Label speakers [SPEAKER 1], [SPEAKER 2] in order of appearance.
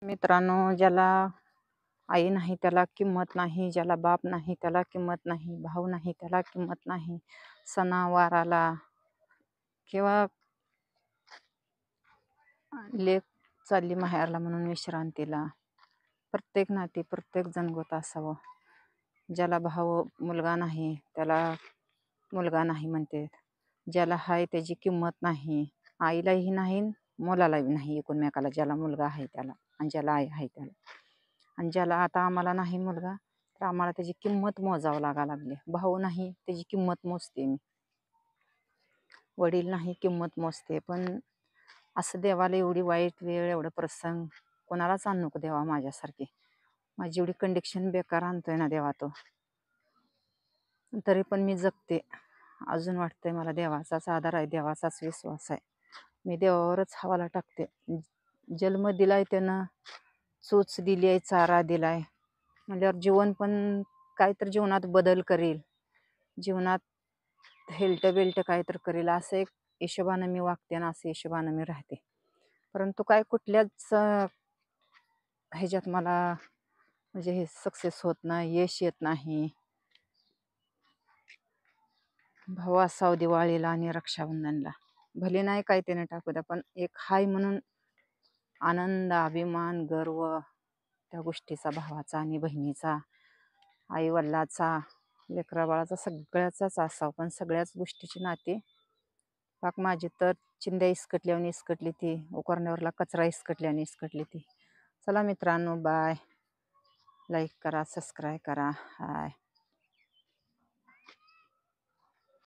[SPEAKER 1] मित्रांनो, ज्याला आई नाही त्याला किंमत नाही, ज्याला बाप नाही त्याला किंमत नाही, भाऊ नाही त्याला किंमत नाही. सणावाराला किंवा लेक चालली माहेरला म्हणून विश्रांतीला प्रत्येक नाती प्रत्येक जणगोत असावं. ज्याला भाऊ मुलगा नाही त्याला मुलगा नाही म्हणते. ज्याला हाय त्याची किंमत नाही, आईलाही नाही मुलालाही नाही, एकमेकाला. ज्याला मुलगा आहे त्याला आणि ज्याला आई आहे त्याला. आणि ज्याला आता आम्हाला नाही मुलगा तर आम्हाला त्याची किंमत मोजावं लागली. भाऊ नाही त्याची किंमत मोजते मी, वडील नाही किंमत मोजते. पण असं देवाला एवढी वाईट वेळ एवढं प्रसंग कोणालाच आणू नको देवा माझ्यासारखी. माझी एवढी कंडिशन बेकार आणतोय ना देवा तो, तरी पण मी जगते. अजून वाटतंय मला देवाचाच आधार आहे, देवाचाच विश्वास आहे. मी देवावरच हवाला टाकते. जन्म दिलाय त्यानं, चोच दिली आहे, चारा दिलाय म्हणल्यावर जीवन पण काहीतरी जीवनात बदल करेल, जीवनात हेल्ट बेल्ट काहीतरी करेल असं एक हिशोबानं मी वागते ना, असं हिशोबानं मी राहते. परंतु काय कुठल्याच ह्याच्यात मला म्हणजे हे सक्सेस होत नाही, यश येत नाही. भाऊ असावं दिवाळीला आणि रक्षाबंधनला, भले नाही काय त्याने टाकू द्या, पण एक हाय म्हणून आनंद, अभिमान, गर्व त्या गोष्टीचा, भावाचा आणि बहिणीचा, आई वडिलाचा, लेकरा बाळाचा, सगळ्याचाच असावं. पण सगळ्याच गोष्टीची नाती पाक माझी तर चिंध्या इसकटल्याने इसकटली ती, उकरण्यावरला कचरा इसकटल्याने इसकटली ती. चला मित्रांनो, बाय. लाईक करा, सबस्क्राईब करा. हाय.